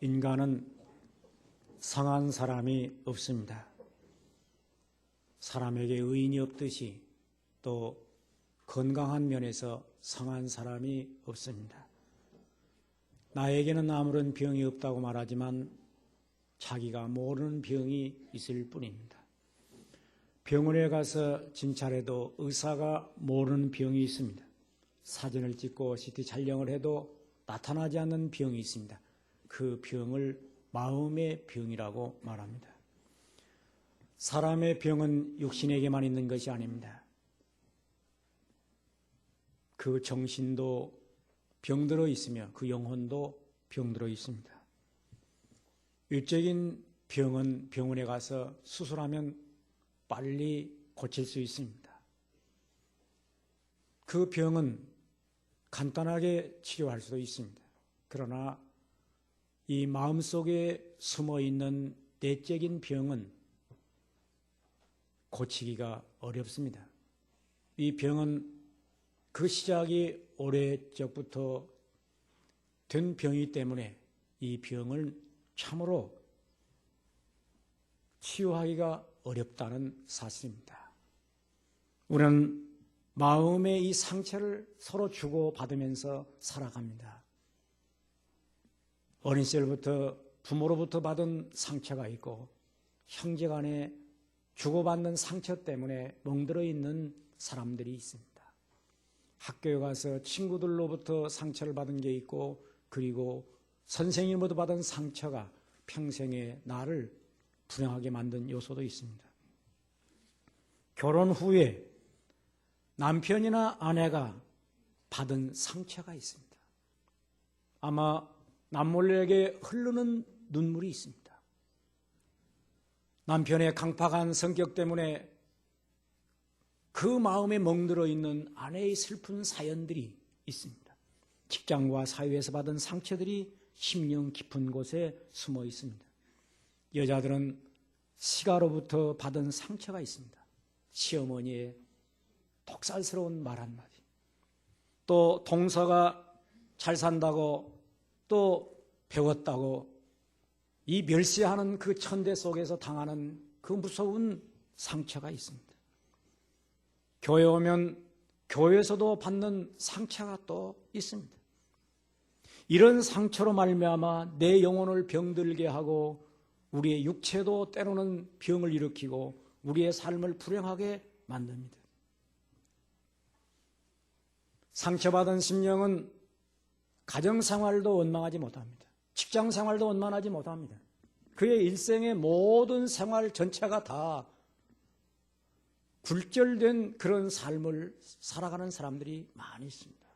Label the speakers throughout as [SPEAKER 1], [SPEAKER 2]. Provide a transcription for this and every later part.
[SPEAKER 1] 인간은 상한 사람이 없습니다. 사람에게 의인이 없듯이 또 건강한 면에서 상한 사람이 없습니다. 나에게는 아무런 병이 없다고 말하지만 자기가 모르는 병이 있을 뿐입니다. 병원에 가서 진찰해도 의사가 모르는 병이 있습니다. 사진을 찍고 CT 촬영을 해도 나타나지 않는 병이 있습니다. 그 병을 마음의 병이라고 말합니다. 사람의 병은 육신에게만 있는 것이 아닙니다. 그 정신도 병들어 있으며 그 영혼도 병들어 있습니다. 육적인 병은 병원에 가서 수술하면 빨리 고칠 수 있습니다. 그 병은 간단하게 치료할 수도 있습니다. 그러나 이 마음속에 숨어있는 내적인 병은 고치기가 어렵습니다. 이 병은 그 시작이 오래전부터 된 병이기 때문에 이 병을 참으로 치유하기가 어렵다는 사실입니다. 우리는 마음의 이 상처를 서로 주고받으면서 살아갑니다. 어린 시절부터 부모로부터 받은 상처가 있고 형제간에 주고받는 상처 때문에 멍들어 있는 사람들이 있습니다. 학교에 가서 친구들로부터 상처를 받은 게 있고 그리고 선생님으로부터 받은 상처가 평생의 나를 불행하게 만든 요소도 있습니다. 결혼 후에 남편이나 아내가 받은 상처가 있습니다. 아마 남몰래에게 흐르는 눈물이 있습니다. 남편의 강팍한 성격 때문에 그 마음에 멍들어 있는 아내의 슬픈 사연들이 있습니다. 직장과 사회에서 받은 상처들이 심령 깊은 곳에 숨어 있습니다. 여자들은 시가로부터 받은 상처가 있습니다. 시어머니의 독살스러운 말 한마디, 또 동서가 잘 산다고 또 배웠다고 이 멸시하는 그 천대 속에서 당하는 그 무서운 상처가 있습니다. 교회 오면 교회에서도 받는 상처가 또 있습니다. 이런 상처로 말미암아 내 영혼을 병들게 하고 우리의 육체도 때로는 병을 일으키고 우리의 삶을 불행하게 만듭니다. 상처받은 심령은 가정생활도 원망하지 못합니다. 직장생활도 원만하지 못합니다. 그의 일생의 모든 생활 전체가 다 굴절된 그런 삶을 살아가는 사람들이 많이 있습니다.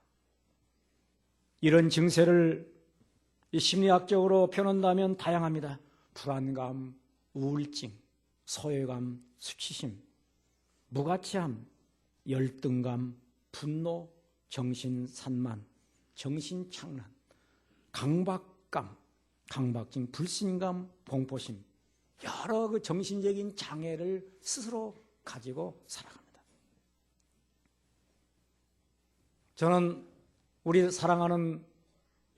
[SPEAKER 1] 이런 증세를 심리학적으로 표현한다면 다양합니다. 불안감, 우울증, 소외감, 수치심, 무가치함, 열등감, 분노, 정신산만, 정신착란, 강박감, 강박증, 불신감, 공포심, 여러 그 정신적인 장애를 스스로 가지고 살아갑니다. 저는 우리 사랑하는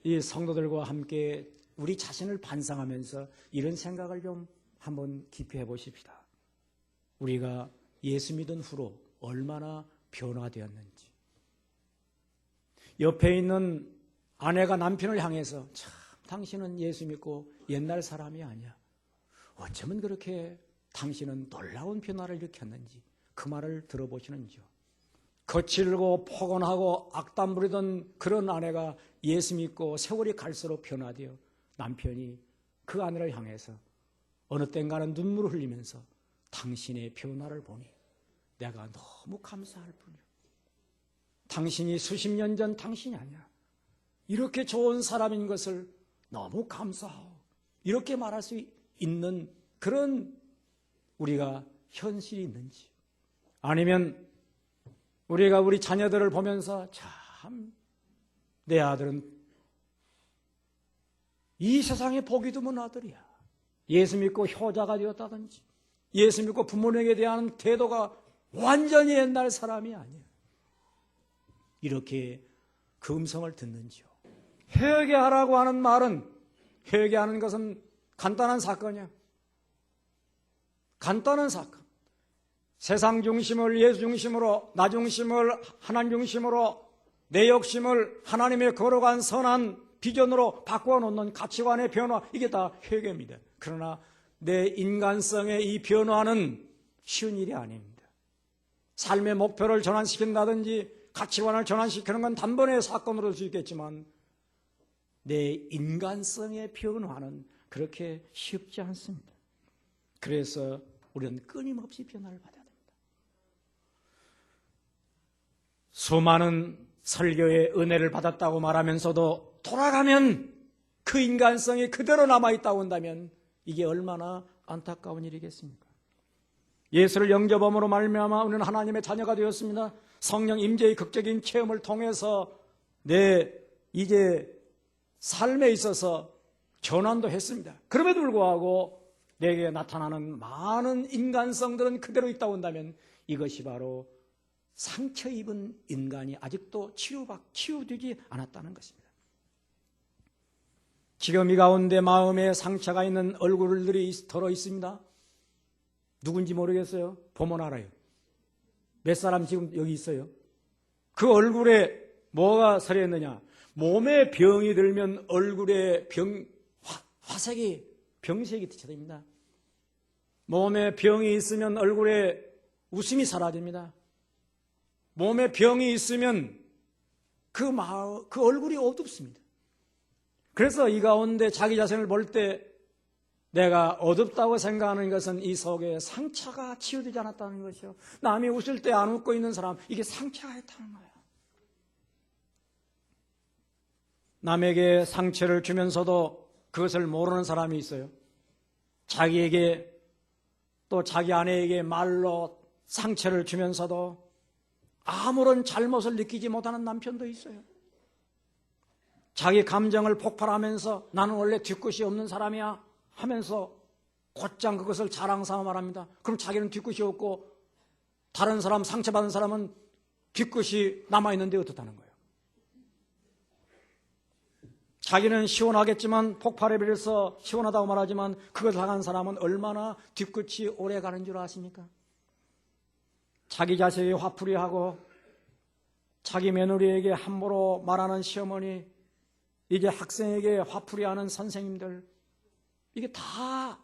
[SPEAKER 1] 이 성도들과 함께 우리 자신을 반성하면서 이런 생각을 좀 한번 깊이 해보십시다. 우리가 예수 믿은 후로 얼마나 변화되었는지. 옆에 있는 아내가 남편을 향해서 참 당신은 예수 믿고 옛날 사람이 아니야. 어쩌면 그렇게 당신은 놀라운 변화를 일으켰는지 그 말을 들어보시는지요. 거칠고 포근하고 악담 부리던 그런 아내가 예수 믿고 세월이 갈수록 변화되어 남편이 그 아내를 향해서 어느 땐가는 눈물을 흘리면서 당신의 변화를 보니 내가 너무 감사할 뿐이야. 당신이 수십 년 전 당신이 아니야. 이렇게 좋은 사람인 것을 너무 감사하오. 이렇게 말할 수 있는 그런 우리가 현실이 있는지, 아니면 우리가 우리 자녀들을 보면서 참 내 아들은 이 세상에 복이 드문 아들이야. 예수 믿고 효자가 되었다든지 예수 믿고 부모님에 대한 태도가 완전히 옛날 사람이 아니야. 이렇게 그 음성을 듣는지요. 회개하라고 하는 말은 회개하는 것은 간단한 사건이야. 간단한 사건. 세상 중심을 예수 중심으로, 나 중심을 하나님 중심으로, 내 욕심을 하나님의 거룩한 선한 비전으로 바꿔놓는 가치관의 변화, 이게 다 회개입니다. 그러나 내 인간성의 이 변화는 쉬운 일이 아닙니다. 삶의 목표를 전환시킨다든지 가치관을 전환시키는 건 단번에 사건으로 올 수 있겠지만 내 인간성의 변화는 그렇게 쉽지 않습니다. 그래서 우리는 끊임없이 변화를 받아야 됩니다. 수많은 설교의 은혜를 받았다고 말하면서도 돌아가면 그 인간성이 그대로 남아있다고 한다면 이게 얼마나 안타까운 일이겠습니까? 예수를 영접함으로 말미암아 우리는 하나님의 자녀가 되었습니다. 성령 임재의 극적인 체험을 통해서 내 이제 삶에 있어서 전환도 했습니다. 그럼에도 불구하고 내게 나타나는 많은 인간성들은 그대로 있다고 한다면 이것이 바로 상처 입은 인간이 아직도 치유되지 않았다는 것입니다. 지금 이 가운데 마음에 상처가 있는 얼굴들이 덜어 있습니다. 누군지 모르겠어요. 보면 알아요. 몇 사람 지금 여기 있어요. 그 얼굴에 뭐가 서려 있느냐? 몸에 병이 들면 얼굴에 화색이 병색이 비쳐집니다. 몸에 병이 있으면 얼굴에 웃음이 사라집니다. 몸에 병이 있으면 그 얼굴이 어둡습니다. 그래서 이 가운데 자기 자신을 볼 때 내가 어둡다고 생각하는 것은 이 속에 상처가 치유되지 않았다는 것이요. 남이 웃을 때 안 웃고 있는 사람, 이게 상처가 있다는 거예요. 남에게 상처를 주면서도 그것을 모르는 사람이 있어요. 자기에게 또 자기 아내에게 말로 상처를 주면서도 아무런 잘못을 느끼지 못하는 남편도 있어요. 자기 감정을 폭발하면서 나는 원래 뒤끝이 없는 사람이야 하면서 곧장 그것을 자랑삼아 말합니다. 그럼 자기는 뒤끝이 없고 다른 사람, 상처받은 사람은 뒤끝이 남아있는데 어떻다는 거예요. 자기는 시원하겠지만 폭발해버려서 시원하다고 말하지만 그걸 당한 사람은 얼마나 뒤끝이 오래 가는 줄 아십니까? 자기 자식이 화풀이하고 자기 며느리에게 함부로 말하는 시어머니, 이제 학생에게 화풀이하는 선생님들, 이게 다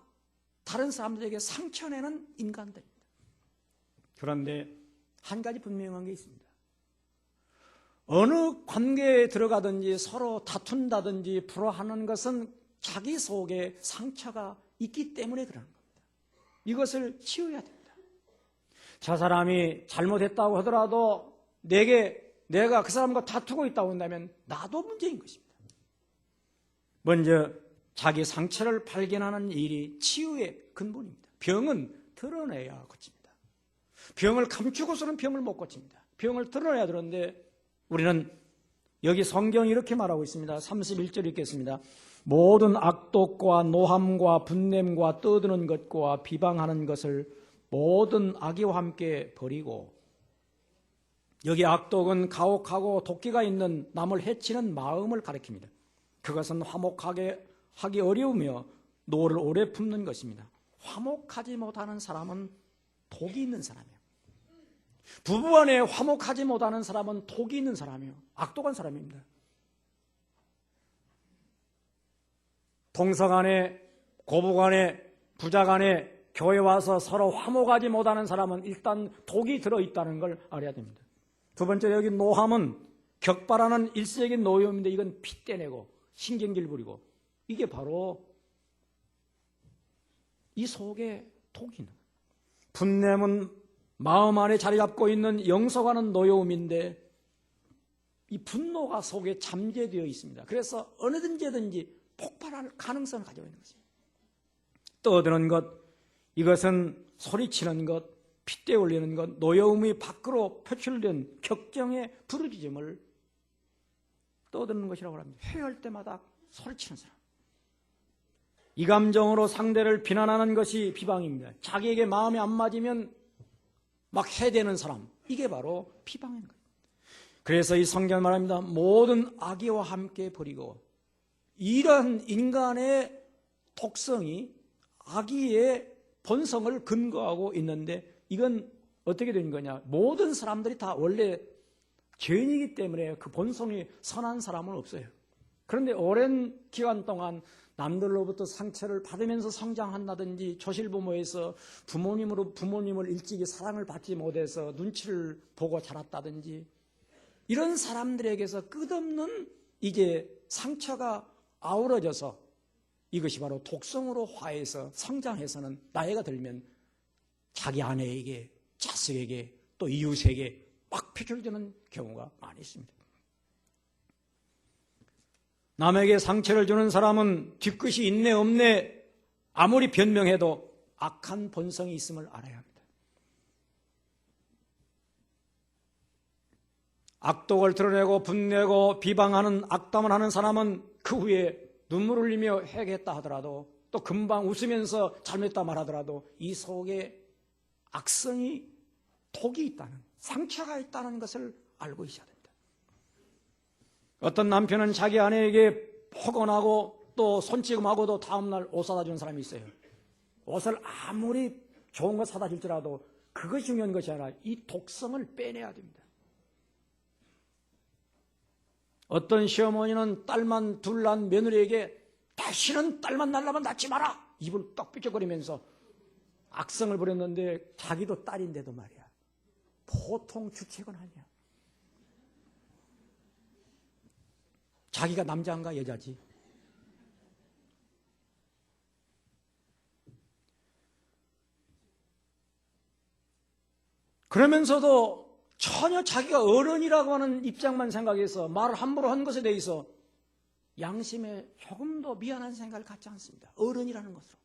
[SPEAKER 1] 다른 사람들에게 상처내는 인간들입니다. 그런데 한 가지 분명한 게 있습니다. 어느 관계에 들어가든지 서로 다툰다든지 불화하는 것은 자기 속에 상처가 있기 때문에 그러는 겁니다. 이것을 치워야 됩니다. 저 사람이 잘못했다고 하더라도 내가 그 사람과 다투고 있다고 한다면 나도 문제인 것입니다. 먼저 자기 상처를 발견하는 일이 치유의 근본입니다. 병은 드러내야 고칩니다. 병을 감추고서는 병을 못 고칩니다. 병을 드러내야 되는데 우리는 여기 성경이 이렇게 말하고 있습니다. 31절 읽겠습니다. 모든 악독과 노함과 분냄과 떠드는 것과 비방하는 것을 모든 악의와 함께 버리고, 여기 악독은 가혹하고 도끼가 있는 남을 해치는 마음을 가리킵니다. 그것은 화목하게 하기 어려우며 노를 오래 품는 것입니다. 화목하지 못하는 사람은 독이 있는 사람이에요. 부부간에 화목하지 못하는 사람은 독이 있는 사람이에요. 악독한 사람입니다. 동서간에, 고부간에, 부자간에 교회 와서 서로 화목하지 못하는 사람은 일단 독이 들어있다는 걸 알아야 됩니다. 두 번째, 여기 노함은 격발하는 일시적인 노염인데 이건 피 떼내고 신경질 부리고, 이게 바로 이 속에 독이 있는 거예요. 분냄은 마음 안에 자리 잡고 있는 영속하는 노여움인데 이 분노가 속에 잠재되어 있습니다. 그래서 어느든지 폭발할 가능성을 가지고 있는 것입니다. 떠드는 것, 이것은 소리치는 것, 핏대 올리는 것, 노여움이 밖으로 표출된 격정의 부르짖음을 떠드는 것이라고 합니다. 회할 때마다 소리치는 사람. 이 감정으로 상대를 비난하는 것이 비방입니다. 자기에게 마음이 안 맞으면 막 해대는 사람, 이게 바로 비방인 거예요. 그래서 이 성경 말합니다. 모든 악의와 함께 버리고, 이런 인간의 독성이 악의의 본성을 근거하고 있는데 이건 어떻게 된 거냐? 모든 사람들이 다 원래 죄인이기 때문에 그 본성이 선한 사람은 없어요. 그런데 오랜 기간 동안 남들로부터 상처를 받으면서 성장한다든지 조실부모에서 부모님을 일찍이 사랑을 받지 못해서 눈치를 보고 자랐다든지 이런 사람들에게서 끝없는 이제 상처가 아우러져서 이것이 바로 독성으로 화해서 성장해서는 나이가 들면 자기 아내에게, 자식에게, 또 이웃에게 막 표출되는 경우가 많이 있습니다. 남에게 상처를 주는 사람은 뒤끝이 있네 없네 아무리 변명해도 악한 본성이 있음을 알아야 합니다. 악독을 드러내고 분내고 비방하는 악담을 하는 사람은 그 후에 눈물을 흘리며 회개했다 하더라도 또 금방 웃으면서 잘못했다 말하더라도 이 속에 악성이 독이 있다는, 상처가 있다는 것을 알고 있어야 됩니다. 어떤 남편은 자기 아내에게 폭언하고 또 손찌검하고도 다음날 옷 사다 주는 사람이 있어요. 옷을 아무리 좋은 거 사다 줄지라도 그것이 중요한 것이 아니라 이 독성을 빼내야 됩니다. 어떤 시어머니는 딸만 둘 난 며느리에게 다시는 딸만 날라면 낳지 마라 입을 떡 삐쩍거리면서 악성을 부렸는데 자기도 딸인데도 말이야 보통 주책은 아니야. 자기가 남자인가 여자지. 그러면서도 전혀 자기가 어른이라고 하는 입장만 생각해서 말을 함부로 한 것에 대해서 양심에 조금도 미안한 생각을 갖지 않습니다. 어른이라는 것으로.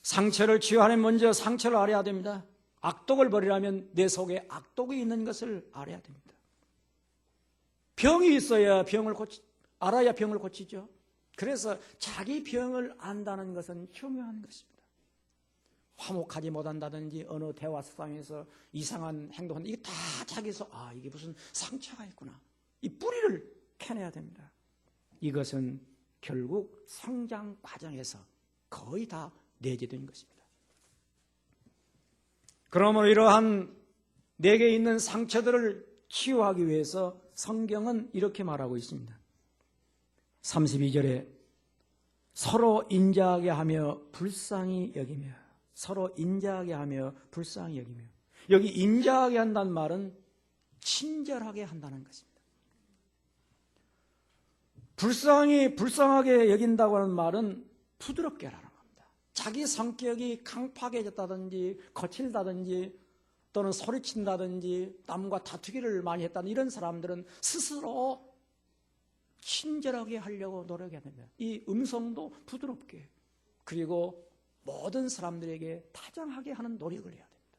[SPEAKER 1] 상처를 치유하려면 먼저 상처를 알아야 됩니다. 악독을 버리려면 내 속에 악독이 있는 것을 알아야 됩니다. 병이 있어야 알아야 병을 고치죠. 그래서 자기 병을 안다는 것은 중요한 것입니다. 화목하지 못한다든지 어느 대화 상에서 이상한 행동한다. 이게 다 자기에서 이게 무슨 상처가 있구나. 이 뿌리를 캐내야 됩니다. 이것은 결국 성장 과정에서 거의 다 내재된 것입니다. 그러므로 이러한 내게 있는 상처들을 치유하기 위해서 성경은 이렇게 말하고 있습니다. 32절에 서로 인자하게 하며 불쌍히 여기며 서로 인자하게 하며 불쌍히 여기며 여기 인자하게 한다는 말은 친절하게 한다는 것입니다. 불쌍하게 여긴다고 하는 말은 부드럽게라는 겁니다. 자기 성격이 강팍해졌다든지 거칠다든지 또는 소리친다든지 남과 다투기를 많이 했다는 이런 사람들은 스스로 친절하게 하려고 노력해야 됩니다. 이 음성도 부드럽게 그리고 모든 사람들에게 다정하게 하는 노력을 해야 됩니다.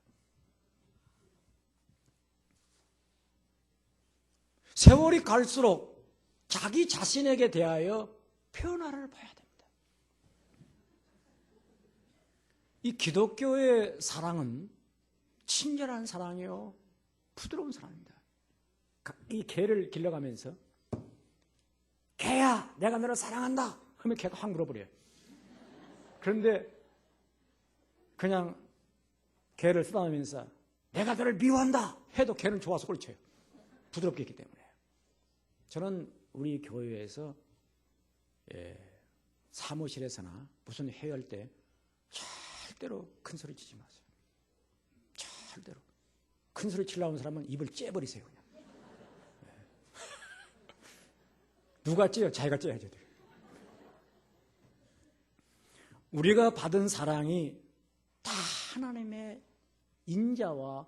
[SPEAKER 1] 세월이 갈수록 자기 자신에게 대하여 변화를 봐야 됩니다. 이 기독교의 사랑은 친절한 사랑이요 부드러운 사랑입니다. 이 개를 길러가면서 개야 내가 너를 사랑한다 하면 개가 확 물어버려요. 그런데 그냥 개를 쓰다듬으면서 내가 너를 미워한다 해도 개는 좋아서 꼴쳐요. 부드럽게 했기 때문에. 저는 우리 교회에서 사무실에서나 무슨 회의할 때 절대로 큰 소리 치지 마세요. 절대로. 큰 소리 치려고 하는 사람은 입을 째버리세요. 그냥. 누가 째요? 자기가 째야죠. 우리가 받은 사랑이 다 하나님의 인자와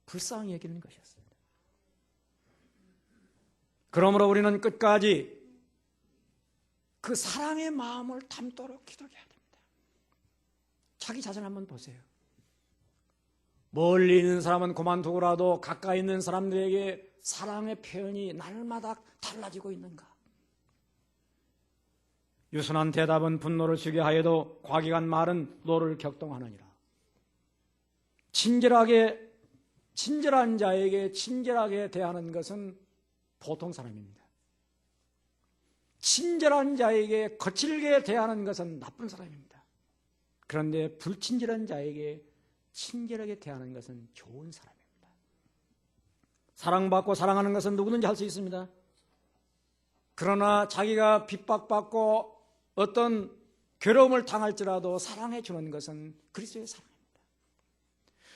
[SPEAKER 1] 불쌍히 여기는 것이었습니다. 그러므로 우리는 끝까지 그 사랑의 마음을 담도록 기도해야 됩니다. 자기 자신 한번 보세요. 멀리 있는 사람은 그만두고라도 가까이 있는 사람들에게 사랑의 표현이 날마다 달라지고 있는가? 유순한 대답은 분노를 주게 하여도 과격한 말은 노를 격동하느니라. 친절한 자에게 친절하게 대하는 것은 보통 사람입니다. 친절한 자에게 거칠게 대하는 것은 나쁜 사람입니다. 그런데 불친절한 자에게 친절하게 대하는 것은 좋은 사람입니다. 사랑받고 사랑하는 것은 누구든지 할 수 있습니다. 그러나 자기가 핍박받고 어떤 괴로움을 당할지라도 사랑해 주는 것은 그리스도의 사랑입니다.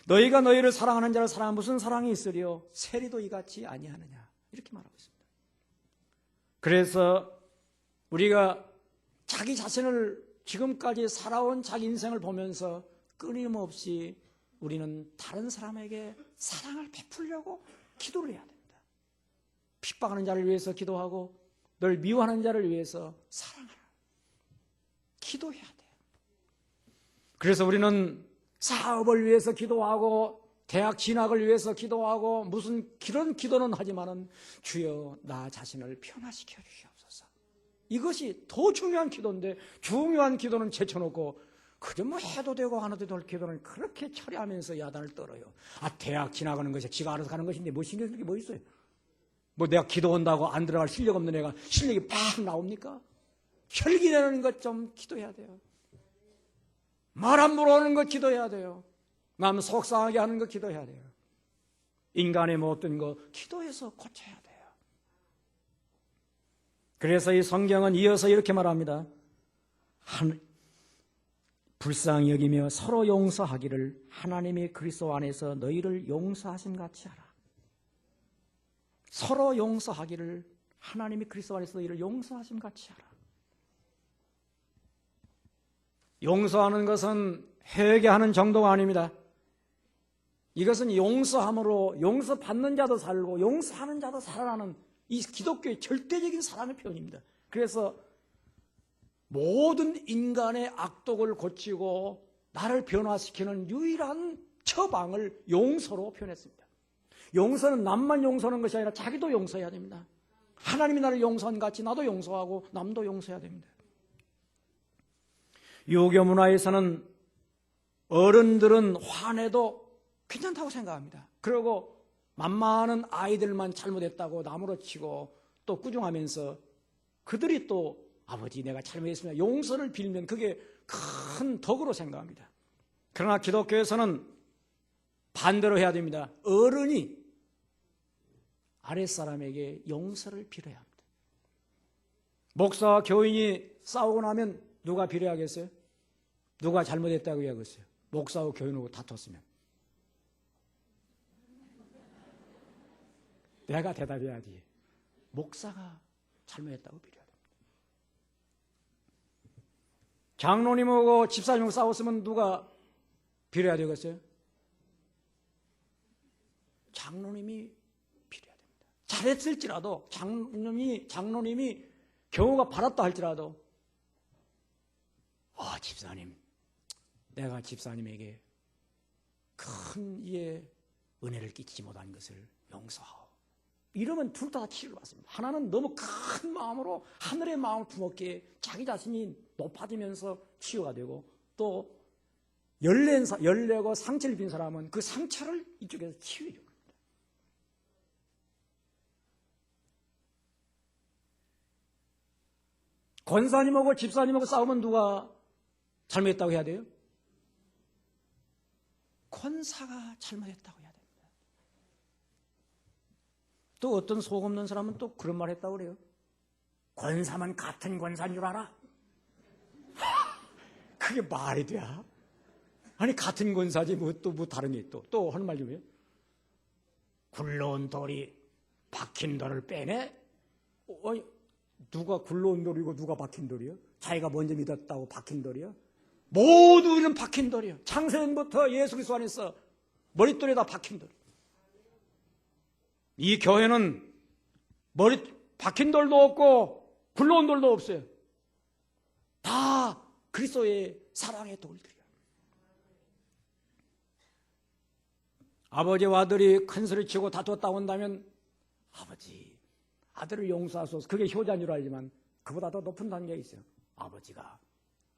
[SPEAKER 1] 너희가 너희를 사랑하는 자를 사랑하면 무슨 사랑이 있으리요? 세리도 이같이 아니하느냐, 이렇게 말하고 있습니다. 그래서 우리가 자기 자신을 지금까지 살아온 자기 인생을 보면서 끊임없이 우리는 다른 사람에게 사랑을 베풀려고 기도를 해야 됩니다. 핍박하는 자를 위해서 기도하고 널 미워하는 자를 위해서 사랑하라. 기도해야 돼요. 그래서 우리는 사업을 위해서 기도하고 대학 진학을 위해서 기도하고 무슨 그런 기도는 하지만은 주여 나 자신을 변화시켜 주시옵소서. 이것이 더 중요한 기도인데 중요한 기도는 제쳐놓고 그저 뭐 해도 되고 안 해도 될 기도는 그렇게 처리하면서 야단을 떨어요. 대학 지나가는 것이 지가 알아서 가는 것인데 뭐 신경 쓸 게 뭐 있어요? 뭐 내가 기도 온다고 안 들어갈 실력 없는 애가 실력이 팍 나옵니까? 혈기 내는 것 좀 기도해야 돼요. 말 안 물어오는 것 기도해야 돼요. 남 속상하게 하는 거 기도해야 돼요. 인간의 못된 거 기도해서 고쳐야 돼요. 그래서 이 성경은 이어서 이렇게 말합니다. 불쌍히 여기며 서로 용서하기를 하나님이 그리스도 안에서 너희를 용서하신 같이 하라. 서로 용서하기를 하나님이 그리스도 안에서 너희를 용서하신 같이 하라. 용서하는 것은 회개하는 정도가 아닙니다. 이것은 용서함으로 용서받는 자도 살고 용서하는 자도 살아나는 이 기독교의 절대적인 사랑의 표현입니다. 그래서 모든 인간의 악독을 고치고 나를 변화시키는 유일한 처방을 용서로 표현했습니다. 용서는 남만 용서하는 것이 아니라 자기도 용서해야 됩니다. 하나님이 나를 용서한 같이 나도 용서하고 남도 용서해야 됩니다. 유교 문화에서는 어른들은 화내도 괜찮다고 생각합니다. 그리고 만만한 아이들만 잘못했다고 나무로 치고 또 꾸중하면서 그들이 또 아버지 내가 잘못했습니다. 용서를 빌면 그게 큰 덕으로 생각합니다. 그러나 기독교에서는 반대로 해야 됩니다. 어른이 아랫사람에게 용서를 빌어야 합니다. 목사와 교인이 싸우고 나면 누가 빌어야겠어요? 누가 잘못했다고 해야겠어요? 목사와 교인하고 다퉜으면 내가 대답해야지. 목사가 잘못했다고 빌어야 됩니다. 장로님하고 집사님하고 싸웠으면 누가 빌어야 되겠어요? 장로님이 빌어야 됩니다. 잘했을지라도 장로님이 경우가 바랐다 할지라도 집사님 내가 집사님에게 큰 이의 은혜를 끼치지 못한 것을 용서하오. 이러면 둘 다 치유를 받습니다. 하나는 너무 큰 마음으로 하늘의 마음을 품었기에 자기 자신이 높아지면서 치유가 되고 또 열내고 상처를 빈 사람은 그 상처를 이쪽에서 치유해 줍니다. 권사님하고 집사님하고 싸우면 누가 잘못했다고 해야 돼요? 권사가 잘못했다고 해야 됩니다. 또 어떤 속 없는 사람은 또 그런 말 했다고 그래요. 권사만 같은 권사인 줄 알아? 그게 말이 돼? 아니 같은 권사지 뭐 다른 게 또 하는 말 중에 굴러온 돌이 박힌 돌을 빼내? 아니 누가 굴러온 돌이고 누가 박힌 돌이요? 자기가 먼저 믿었다고 박힌 돌이요? 모두 우리는 박힌 돌이요. 창세전부터 예수 그리스도 안에서 머릿돌에다 박힌 돌. 이 교회는 박힌 돌도 없고 굴러온 돌도 없어요. 다 그리스도의 사랑의 돌들이야. 아버지와 아들이 큰 소리 치고 다투었다 온다면 아버지, 아들을 용서하소서. 그게 효자인 줄 알지만 그보다 더 높은 단계가 있어요. 아버지가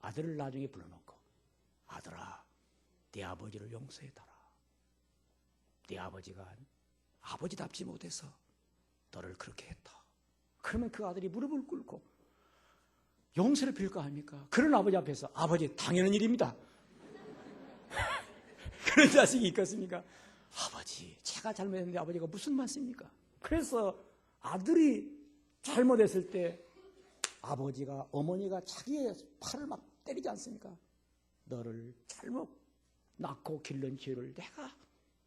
[SPEAKER 1] 아들을 나중에 불러놓고 아들아, 네 아버지를 용서해달라. 네 아버지가 아버지답지 못해서 너를 그렇게 했다. 그러면 그 아들이 무릎을 꿇고 용서를 빌 거 아닙니까? 그런 아버지 앞에서 아버지 당연한 일입니다. 그런 자식이 있겠습니까? 아버지 제가 잘못했는데 아버지가 무슨 말씀입니까? 그래서 아들이 잘못했을 때 아버지가 어머니가 자기의 팔을 막 때리지 않습니까? 너를 잘못 낳고 길른 죄를 내가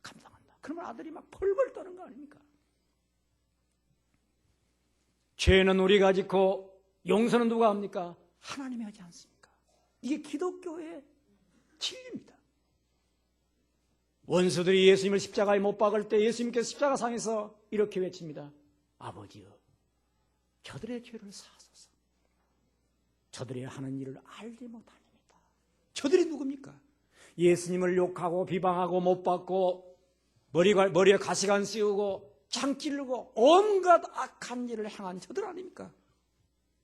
[SPEAKER 1] 감당한다. 그러면 아들이 막 벌벌 떠는 거 아닙니까? 죄는 우리가 짓고 용서는 누가 합니까? 하나님이 하지 않습니까? 이게 기독교의 진리입니다. 원수들이 예수님을 십자가에 못 박을 때 예수님께서 십자가상에서 이렇게 외칩니다. 아버지여, 저들의 죄를 사하소서. 저들이 하는 일을 알지 못하니이다. 저들이 누굽니까? 예수님을 욕하고 비방하고 못 박고 머리에 가시관 씌우고 창 찌르고 온갖 악한 일을 행한 저들 아닙니까?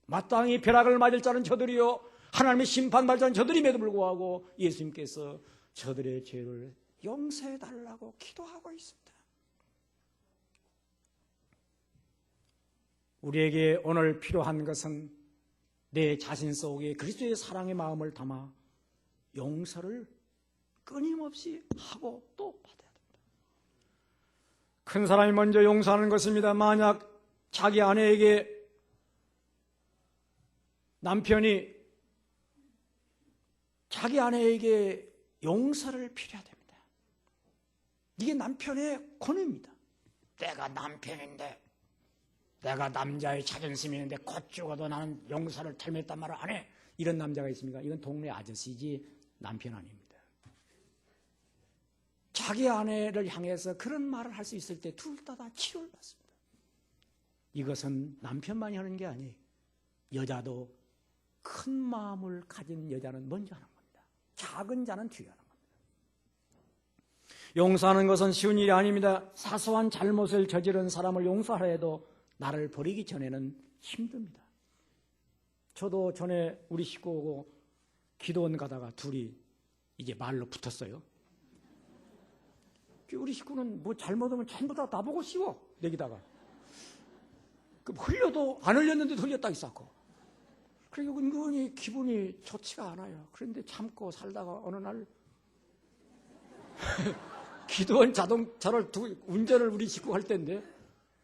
[SPEAKER 1] 마땅히 벼락을 맞을 자는 저들이요 하나님의 심판받을 자는 저들임에도 불구하고 예수님께서 저들의 죄를 용서해달라고 기도하고 있습니다. 우리에게 오늘 필요한 것은 내 자신 속에 그리스도의 사랑의 마음을 담아 용서를 끊임없이 하고 또 받아야 됩니다. 큰 사람이 먼저 용서하는 것입니다. 만약 자기 아내에게 남편이 자기 아내에게 용서를 빌어야 됩니다. 이게 남편의 권위입니다. 내가 남편인데 내가 남자의 자존심이 있는데 곧 죽어도 나는 용서를 잘못했단 말을 안 해. 이런 남자가 있습니까? 이건 동네 아저씨지 남편 아닙니다. 자기 아내를 향해서 그런 말을 할 수 있을 때 둘 다 치료를 받습니다. 이것은 남편만이 하는 게 아니에요. 여자도 큰 마음을 가진 여자는 먼저 하는 겁니다. 작은 자는 뒤에 하는 겁니다. 용서하는 것은 쉬운 일이 아닙니다. 사소한 잘못을 저지른 사람을 용서하려 해도 나를 버리기 전에는 힘듭니다. 저도 전에 우리 식구하고 기도원 가다가 둘이 이제 말로 붙었어요. 우리 식구는 뭐 잘못하면 전부 다 나보고 씌워 내기다가 흘려도 안 흘렸는데도 흘렸다 있었고 그리고 은근히 기분이 좋지가 않아요. 그런데 참고 살다가 어느 날 기도원 자동차를 운전을 우리 식구가 할 때인데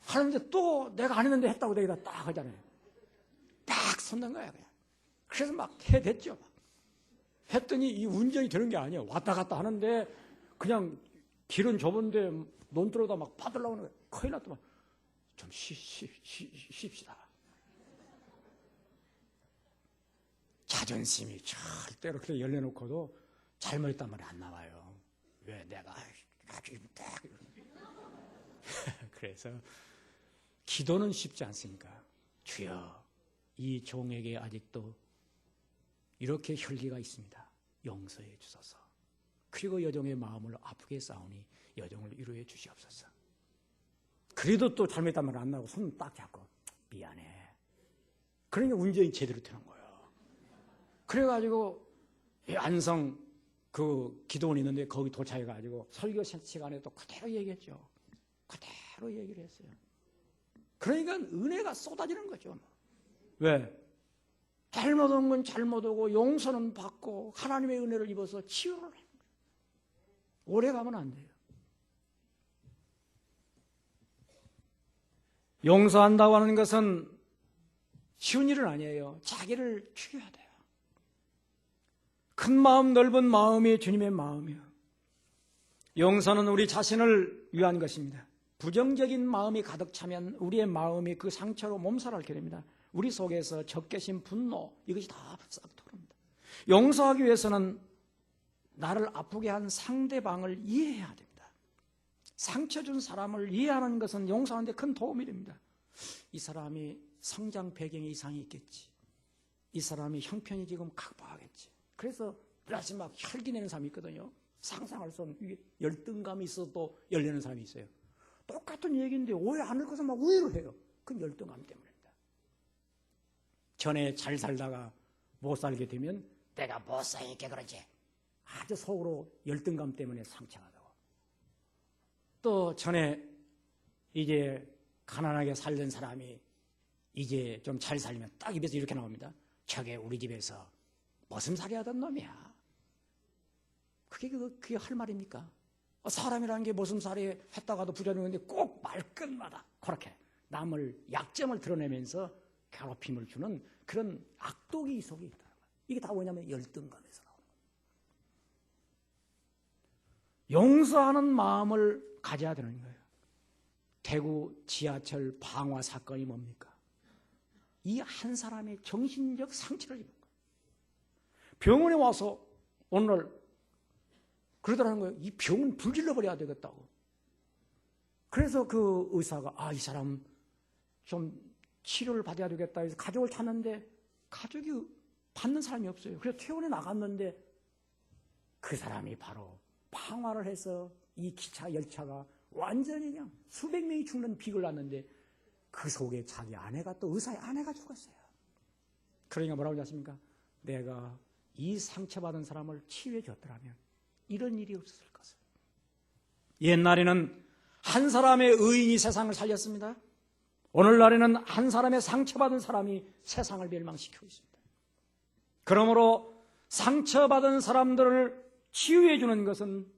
[SPEAKER 1] 하는데 또 내가 안 했는데 했다고 내기다 딱 하잖아요. 딱 섰는 거야 그냥. 그래서 막 해댔죠. 했더니 이 운전이 되는 게 아니에요. 왔다 갔다 하는데 그냥 길은 좁은데 논두로다 막 파들라고 하는 거예요. 큰일 났더만. 좀 쉽시다. 자존심이 절대로 그렇게 열려놓고도 잘못했단 말이 안 나와요. 왜 내가 아주 딱 그래서 기도는 쉽지 않습니까? 주여 이 종에게 아직도 이렇게 혈기가 있습니다. 용서해 주소서. 그리고 여종의 마음을 아프게 싸우니 여종을 위로해 주시옵소서. 그래도 또 잘못했단 말 안 나오고 손 딱 잡고 미안해. 그러니까 운전이 제대로 되는 거예요. 그래가지고 안성 그 기도원이 있는데 거기 도착해가지고 설교 시간에 또 그대로 얘기했죠. 그대로 얘기를 했어요. 그러니까 은혜가 쏟아지는 거죠. 왜? 잘못한 건 잘못하고 용서는 받고 하나님의 은혜를 입어서 치유를 하는 거예요. 오래 가면 안 돼요. 용서한다고 하는 것은 쉬운 일은 아니에요. 자기를 죽여야 돼요. 큰 마음, 넓은 마음이 주님의 마음이에요. 용서는 우리 자신을 위한 것입니다. 부정적인 마음이 가득 차면 우리의 마음이 그 상처로 몸살을 앓게 됩니다. 우리 속에서 적개심, 분노 이것이 다 싹 돌아옵니다. 용서하기 위해서는 나를 아프게 한 상대방을 이해해야 됩니다. 상처 준 사람을 이해하는 것은 용서하는 데 큰 도움이 됩니다. 이 사람이 성장 배경에 이상이 있겠지. 이 사람이 형편이 지금 각박하겠지. 그래서 다시 막 혈기 내는 사람이 있거든요. 상상할 수 없는 열등감이 있어도 열리는 사람이 있어요. 똑같은 얘기인데 오해 안 할 것은 막 오해를 해요. 그건 열등감 때문입니다. 전에 잘 살다가 못 살게 되면 내가 못 살게 그러지. 아주 속으로 열등감 때문에 상처가 되고 또 전에 이제 가난하게 살던 사람이 이제 좀 잘 살면 딱 입에서 이렇게 나옵니다. 저게 우리 집에서 머슴살이 하던 놈이야. 그게 할 말입니까? 사람이라는 게 머슴살이 했다가도 부자되는데 꼭 말끝마다 그렇게 남을 약점을 드러내면서 괴롭힘을 주는 그런 악독이 이 속에 있다는 거예요. 이게 다 뭐냐면 열등감에서 나오는 거예요. 용서하는 마음을 가져야 되는 거예요. 대구 지하철 방화 사건이 뭡니까? 이 한 사람의 정신적 상처를 입은 거예요. 병원에 와서 오늘 그러더라는 거예요. 이 병은 불질러버려야 되겠다고. 그래서 그 의사가 이 사람 좀 치료를 받아야 되겠다 해서 가족을 찾는데 가족이 받는 사람이 없어요. 그래서 퇴원에 나갔는데 그 사람이 바로 방화를 해서 이 기차 열차가 완전히 그냥 수백 명이 죽는 비극을 났는데 그 속에 자기 아내가 또 의사의 아내가 죽었어요. 그러니까 뭐라고 하십니까? 내가 이 상처받은 사람을 치유해 줬더라면 이런 일이 없었을 것을. 옛날에는 한 사람의 의인이 세상을 살렸습니다. 오늘날에는 한 사람의 상처받은 사람이 세상을 멸망시키고 있습니다. 그러므로 상처받은 사람들을 치유해 주는 것은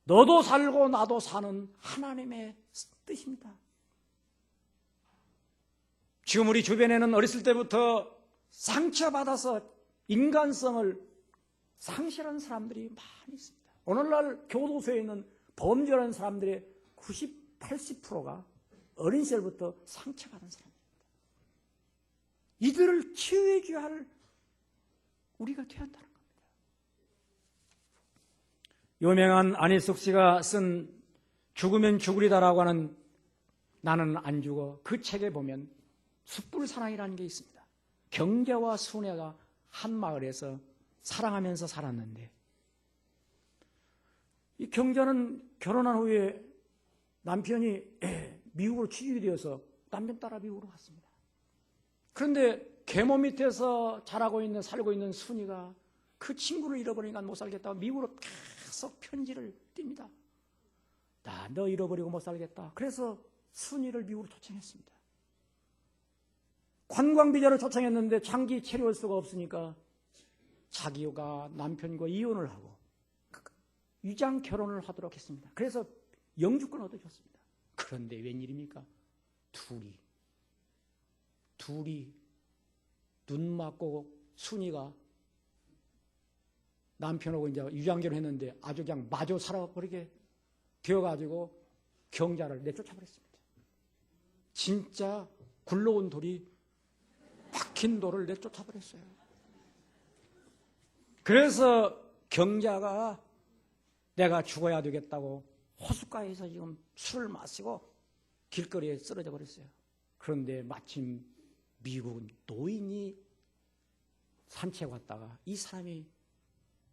[SPEAKER 1] 너도 살고 나도 사는 하나님의 뜻입니다. 지금 우리 주변에는 어렸을 때부터 상처받아서 인간성을 상실한 사람들이 많이 있습니다. 오늘날 교도소에 있는 범죄하는 사람들의 90, 80%가 어린 시절부터 상처받은 사람입니다. 이들을 치유해 줘야 할 우리가 되어야 한다는 겁니다. 유명한 안희숙 씨가 쓴 죽으면 죽으리다라고 하는 나는 안 죽어, 그 책에 보면 숯불사랑이라는 게 있습니다. 경자와 순애가 한 마을에서 사랑하면서 살았는데 이 경자는 결혼한 후에 남편이 미국으로 취직이 되어서 남편 따라 미국으로 갔습니다. 그런데 계모 밑에서 살고 있는 순이가 그 친구를 잃어버리니까 못 살겠다고 미국으로 계속 편지를 띱니다. 나 너 잃어버리고 못 살겠다. 그래서 순이를 미국으로 초청했습니다. 관광비자를 초청했는데 장기 체류할 수가 없으니까 자기가 남편과 이혼을 하고 위장 결혼을 하도록 했습니다. 그래서 영주권 얻어줬습니다. 그런데 웬일입니까? 둘이 눈 맞고 순이가 남편하고 이제 위장 결혼했는데 아주 그냥 마저 살아버리게 되어가지고 경자를 내쫓아버렸습니다. 진짜 굴러온 돌이 박힌 돌을 내쫓아버렸어요. 그래서 경자가 내가 죽어야 되겠다고 호숫가에서 지금 술을 마시고 길거리에 쓰러져 버렸어요. 그런데 마침 미국 노인이 산책 왔다가 이 사람이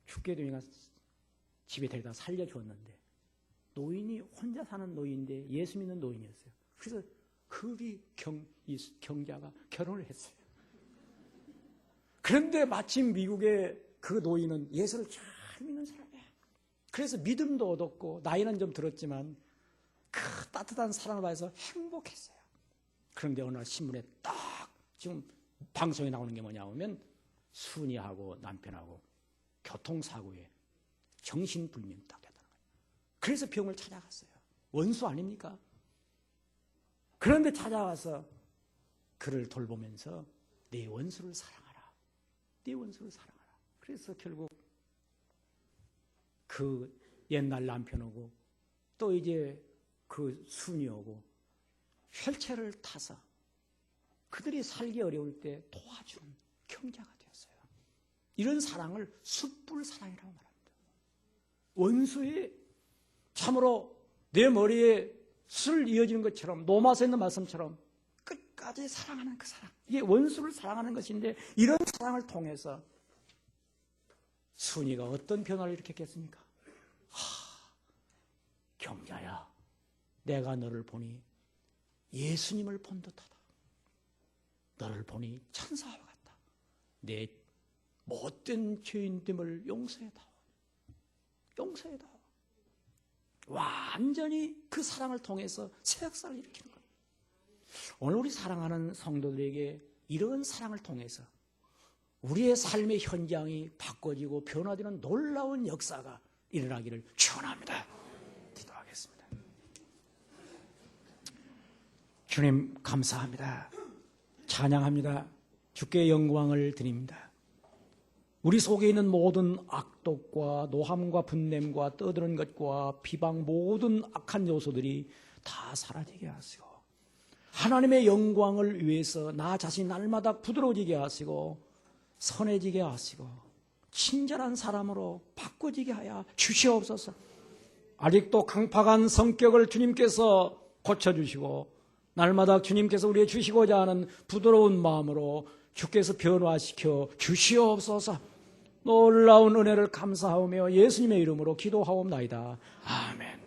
[SPEAKER 1] 죽게 되니까 집에 데려다 살려주었는데 노인이 혼자 사는 노인인데 예수 믿는 노인이었어요. 그래서 경자가 결혼을 했어요. 그런데 마침 미국의 그 노인은 예수를 잘 믿는 사람이야. 그래서 믿음도 얻었고 나이는 좀 들었지만 그 따뜻한 사랑을 받아서 행복했어요. 그런데 어느 날 신문에 딱 지금 방송에 나오는 게 뭐냐 하면 순이하고 남편하고 교통사고에 정신불명 딱 됐다는 거예요. 그래서 병을 찾아갔어요. 원수 아닙니까? 그런데 찾아와서 그를 돌보면서 내 원수를 사랑하라. 내 원수를 사랑하라. 그래서 결국 그 옛날 남편하고 또 이제 그 순이하고 휠체어를 타서 그들이 살기 어려울 때 도와주는 경자가 되었어요. 이런 사랑을 숯불사랑이라고 말합니다. 원수의 참으로 내 머리에 술 이어지는 것처럼 노마서 있는 말씀처럼 끝까지 사랑하는 그 사랑, 이게 원수를 사랑하는 것인데 이런 사랑을 통해서 순이가 어떤 변화를 일으켰겠습니까? 경자야, 내가 너를 보니 예수님을 본 듯하다. 너를 보니 천사와 같다. 내 못된 죄인됨을 용서해다오. 용서해다오. 완전히 그 사랑을 통해서 새 역사를 일으키는 거예요. 오늘 우리 사랑하는 성도들에게 이런 사랑을 통해서 우리의 삶의 현장이 바꿔지고 변화되는 놀라운 역사가 일어나기를 축원합니다. 기도하겠습니다. 주님 감사합니다. 찬양합니다. 주께 영광을 드립니다. 우리 속에 있는 모든 악독과 노함과 분냄과 떠드는 것과 비방 모든 악한 요소들이 다 사라지게 하시고 하나님의 영광을 위해서 나 자신 날마다 부드러워지게 하시고 선해지게 하시고 친절한 사람으로 바꿔지게 하여 주시옵소서. 아직도 강팍한 성격을 주님께서 고쳐주시고 날마다 주님께서 우리에게 주시고자 하는 부드러운 마음으로 주께서 변화시켜 주시옵소서. 놀라운 은혜를 감사하며 예수님의 이름으로 기도하옵나이다. 아멘.